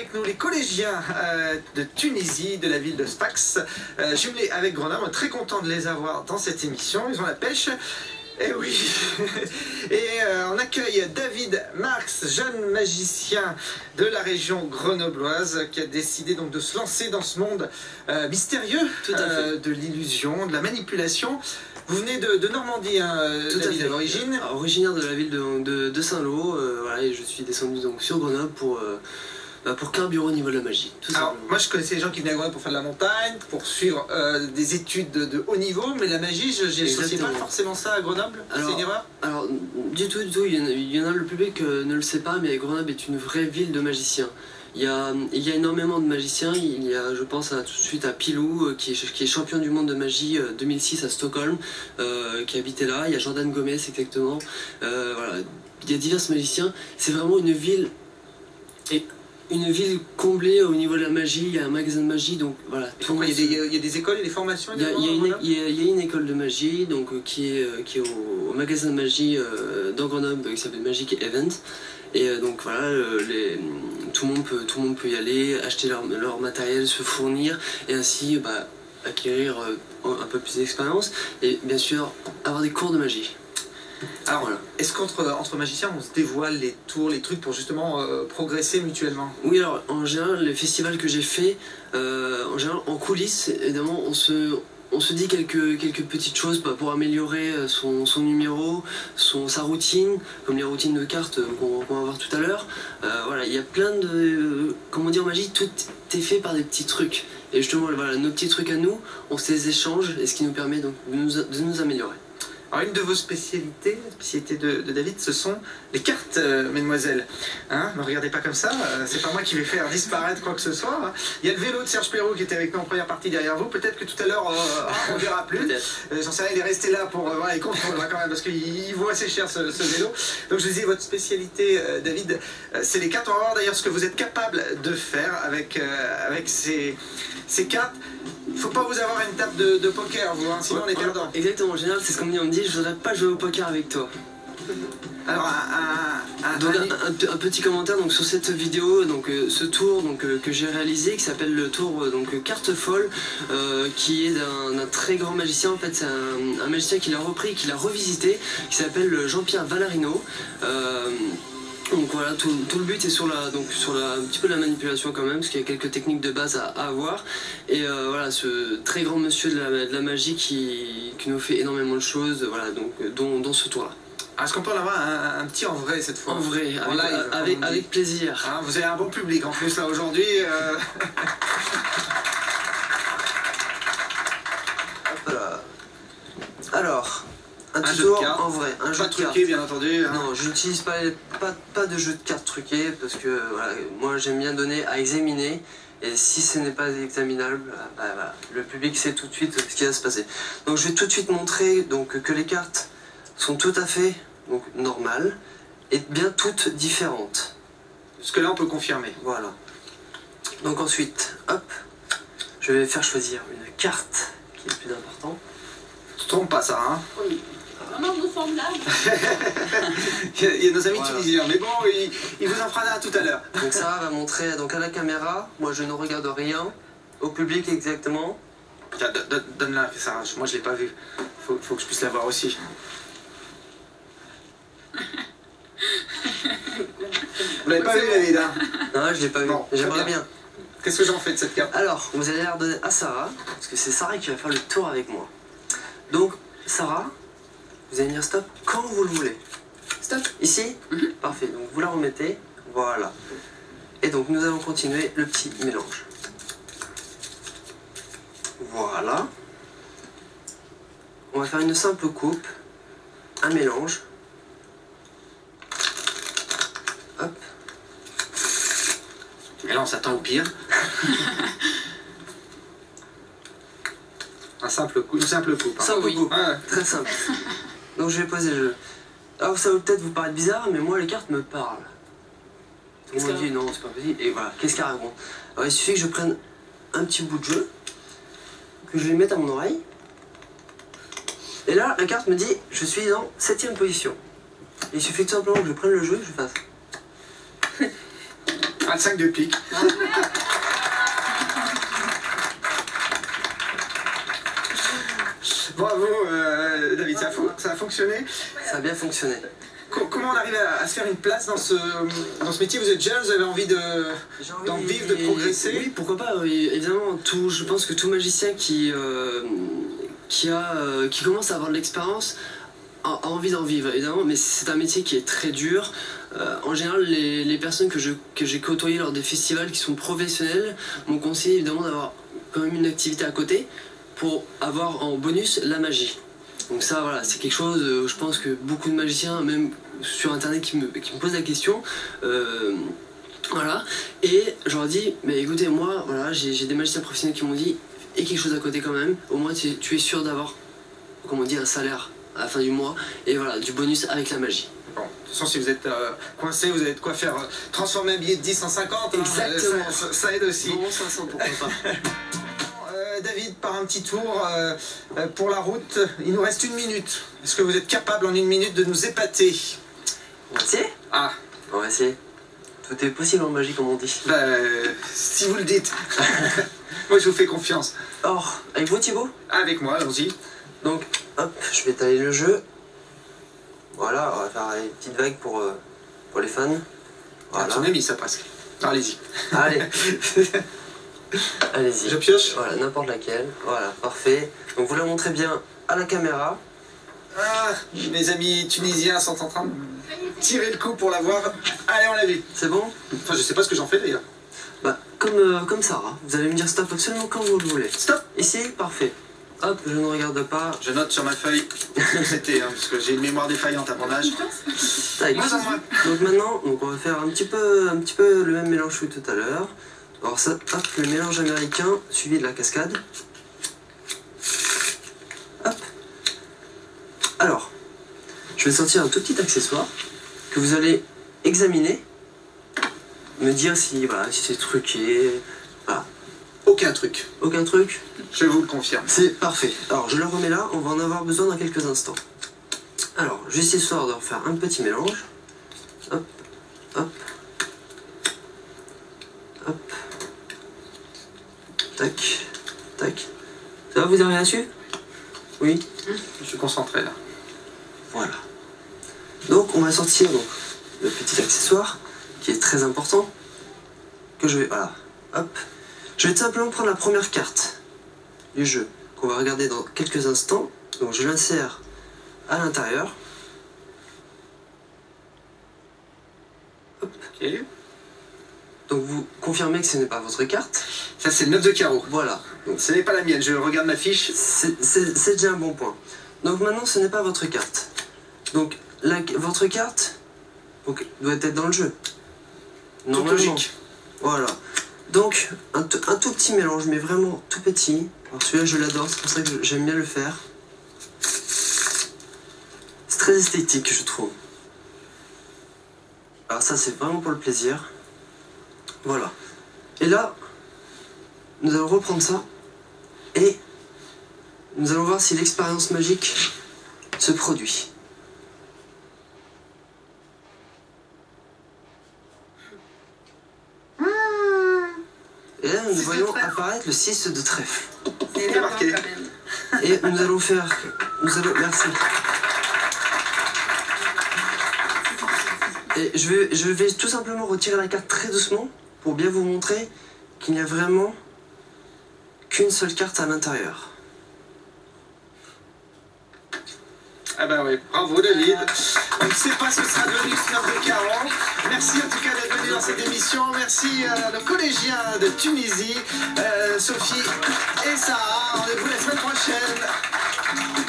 avec nous les collégiens de Tunisie, de la ville de Sfax, jumelés avec Grenoble. On est très content de les avoir dans cette émission. Ils ont la pêche. Eh oui. Et on accueille David Marx, jeune magicien de la région grenobloise, qui a décidé donc de se lancer dans ce monde mystérieux de l'illusion, de la manipulation. Vous venez de Normandie, hein, David, à l'origine. Originaire de la ville de Saint-Lô, voilà, et je suis descendu donc sur Grenoble pour carburer au niveau de la magie. Alors, moi je connaissais les gens qui venaient à Grenoble pour faire de la montagne, pour suivre des études de haut niveau, mais la magie, je n'associais pas forcément ça à Grenoble. C'est une erreur? Alors, du tout, il y en a, le public ne le sait pas, mais Grenoble est une vraie ville de magiciens. Il y a énormément de magiciens. Il y a, je pense tout de suite à Pilou, qui est champion du monde de magie 2006 à Stockholm, qui habitait là. Il y a Jordan Gomez, exactement. Voilà. Il y a divers magiciens. C'est vraiment une ville comblée au niveau de la magie. Il y a un magasin de magie, donc voilà. Pourquoi il y a des écoles et des formations? Il y a une école de magie donc, qui est au magasin de magie dans Grenoble, qui s'appelle Magic Event. Et donc voilà, tout le monde peut y aller, acheter leur matériel, se fournir et ainsi acquérir un peu plus d'expérience et bien sûr avoir des cours de magie. Alors, voilà. Est-ce qu'entre magiciens, on se dévoile les tours, les trucs pour justement progresser mutuellement? Oui, alors en général, les festivals que j'ai fait, en coulisses, évidemment, on se dit quelques petites choses pour améliorer son numéro, sa routine, comme les routines de cartes qu'on va voir tout à l'heure. Voilà, il y a plein de... Comment dire, en magie, tout est fait par des petits trucs. Et justement, voilà, nos petits trucs à nous, on se les échange, et ce qui nous permet donc de nous améliorer. Alors, une de vos spécialités, la spécialité de David, ce sont les cartes, mesdemoiselles. Hein, ne regardez pas comme ça, c'est pas moi qui vais faire disparaître quoi que ce soit. Hein. Il y a le vélo de Serge Perrault qui était avec nous en première partie derrière vous. Peut-être que tout à l'heure, on verra plus. J'en sais rien, il est resté là pour voir les comptes quand même, parce qu'il vaut assez cher ce vélo. Donc je disais, votre spécialité, David, c'est les cartes. On va voir d'ailleurs ce que vous êtes capable de faire avec ces cartes. Il ne faut pas vous avoir une table de poker, vous, hein, sinon on est perdant. Exactement, en général, c'est ce qu'on me dit, je voudrais pas jouer au poker avec toi. Alors, un petit commentaire donc, sur cette vidéo, donc, ce tour que j'ai réalisé, qui s'appelle le tour Carte Folle, qui est d'un très grand magicien. En fait, c'est un magicien qui l'a repris, qui l'a revisité, qui s'appelle Jean-Pierre Valarino. Donc voilà, tout le but est sur un petit peu de la manipulation quand même, parce qu'il y a quelques techniques de base à avoir. Et voilà, ce très grand monsieur de la magie qui nous fait énormément de choses, voilà, donc, dont ce tour-là. Est-ce qu'on peut en avoir un petit en vrai cette fois? En vrai, avec plaisir. Hein, vous avez un bon public en plus là aujourd'hui. Alors... Un petit tour en vrai, un jeu de cartes. Truqué, bien entendu. Hein. Non, je n'utilise pas de jeu de cartes truqué parce que voilà, moi j'aime bien donner à examiner et si ce n'est pas examinable, voilà, le public sait tout de suite ce qui va se passer. Donc je vais tout de suite montrer donc, que les cartes sont tout à fait normales et bien toutes différentes. Ce que là on peut confirmer. Voilà. Donc ensuite, hop, je vais faire choisir une carte qui est le plus important. Tu te trompes pas ça, hein? Oui. Vraiment, nous sommes là. Il y a nos amis tunisiens, mais bon, il vous en fera un tout à l'heure. Donc ça va montrer donc, à la caméra, moi je ne regarde rien, au public exactement. Donne-la, ça, moi je l'ai pas vu. Faut que je puisse la voir aussi. Vous l'avez pas vu, David, hein? Non, je l'ai pas vu, bon, j'aimerais bien. Qu'est-ce que j'en fais de cette carte? Alors, vous allez la redonner à Sarah, parce que c'est Sarah qui va faire le tour avec moi. Donc, Sarah, vous allez dire stop quand vous le voulez. Stop. Ici? Parfait, donc vous la remettez, voilà. Et donc, nous allons continuer le petit mélange. Voilà. On va faire une simple coupe, un mélange. Hop. Et là, on s'attend au pire. Une simple coupe. Hein. Simple coupe, très simple. Donc je vais poser le jeu. Alors ça va peut-être vous paraître bizarre, mais moi les cartes me parlent. Tout le monde dit non, c'est pas possible. Et voilà, qu'est-ce qu'elle raconte? Alors il suffit que je prenne un petit bout de jeu, que je les mette à mon oreille. Et là, la carte me dit, je suis en 7ème position. Et il suffit tout simplement que je prenne le jeu et que je fasse. le 5 de pique. Bravo David, ça a fonctionné. Ça a bien fonctionné. Comment on arrive à se faire une place dans ce métier? Vous êtes jeune, vous avez envie d'en vivre, de progresser? Oui, pourquoi pas, oui, évidemment. Je pense que tout magicien qui commence à avoir de l'expérience a envie d'en vivre, évidemment, mais c'est un métier qui est très dur. En général, les personnes que j'ai côtoyées lors des festivals qui sont professionnels m'ont conseillé évidemment d'avoir quand même une activité à côté pour avoir en bonus la magie. Donc ça, voilà, c'est quelque chose, je pense que beaucoup de magiciens, même sur internet, qui me posent la question. Voilà, et je leur dis, mais écoutez, moi, voilà, j'ai des magiciens professionnels qui m'ont dit, et quelque chose à côté quand même, au moins tu es sûr d'avoir, comment on dit, un salaire à la fin du mois, et voilà, du bonus avec la magie. Bon, de toute façon, si vous êtes coincé, vous avez de quoi faire transformer un billet de 10 en 50. Exactement. Ça aide aussi. Bon, 500, pourquoi pas. David, par un petit tour pour la route, il nous reste 1 minute. Est-ce que vous êtes capable en 1 minute de nous épater? On va essayer? Ah, On va essayer. Tout est possible en magie, comme on dit. bah, si vous le dites. Moi, je vous fais confiance. Or, avec vous, Thibaut? Avec moi, allons-y. Donc, hop, je vais étaler le jeu. Voilà, on va faire une petite vague pour les fans. Voilà. Ton ami, ça presque. Allez-y. Allez. Allez-y. Je pioche? Voilà, n'importe laquelle. Voilà, parfait. Donc vous la montrez bien à la caméra. Ah, mes amis tunisiens sont en train de tirer le coup pour l'avoir. Allez, on l'a vu. C'est bon? Enfin, je sais pas ce que j'en fais d'ailleurs. Bah, comme Sarah. Vous allez me dire stop absolument quand vous le voulez. Stop. Ici, parfait. Hop, je ne regarde pas. Je note sur ma feuille ce que c'était, hein, parce que j'ai une mémoire défaillante à mon âge. Tac. Moins en moins. Donc maintenant, on va faire un petit peu le même mélange que tout à l'heure. Alors ça, hop, le mélange américain suivi de la cascade. Hop. Alors, je vais sortir un tout petit accessoire que vous allez examiner, me dire si voilà, si c'est truqué. Voilà. Aucun truc. Aucun truc? Je vous le confirme. C'est parfait. Alors je le remets là, on va en avoir besoin dans quelques instants. Alors, juste histoire de refaire un petit mélange. Hop, hop, hop. Tac, tac. Ça va, vous avez rien su? Oui? Je suis concentré là. Voilà. Donc on va sortir donc, le petit accessoire qui est très important. Que je vais. Voilà. Hop. Je vais tout simplement prendre la première carte du jeu qu'on va regarder dans quelques instants. Donc je l'insère à l'intérieur. Ok. Donc vous confirmez que ce n'est pas votre carte. Ça, c'est le 9 de carreau. Voilà. Donc Ce n'est pas la mienne. Je regarde ma fiche. c'est déjà un bon point. Donc maintenant ce n'est pas votre carte. Donc votre carte donc, doit être dans le jeu. Tout logique. Voilà. Donc un tout petit mélange, mais vraiment tout petit. Alors celui-là je l'adore, c'est pour ça que j'aime bien le faire. C'est très esthétique je trouve. Alors ça c'est vraiment pour le plaisir. Voilà. Et là, nous allons reprendre ça et nous allons voir si l'expérience magique se produit. Et là, nous voyons apparaître le 6 de trèfle. C'est marqué. quand même. Et nous allons faire... Merci. Et je vais tout simplement retirer la carte très doucement pour bien vous montrer qu'il n'y a vraiment qu'une seule carte à l'intérieur. Ah bah oui, bravo David. On ne sait pas ce que sera devenu ce 9 de carreau. Merci en tout cas d'être venu dans cette émission. Merci à nos collégiens de Tunisie, Sophie et Sarah. Rendez-vous la semaine prochaine.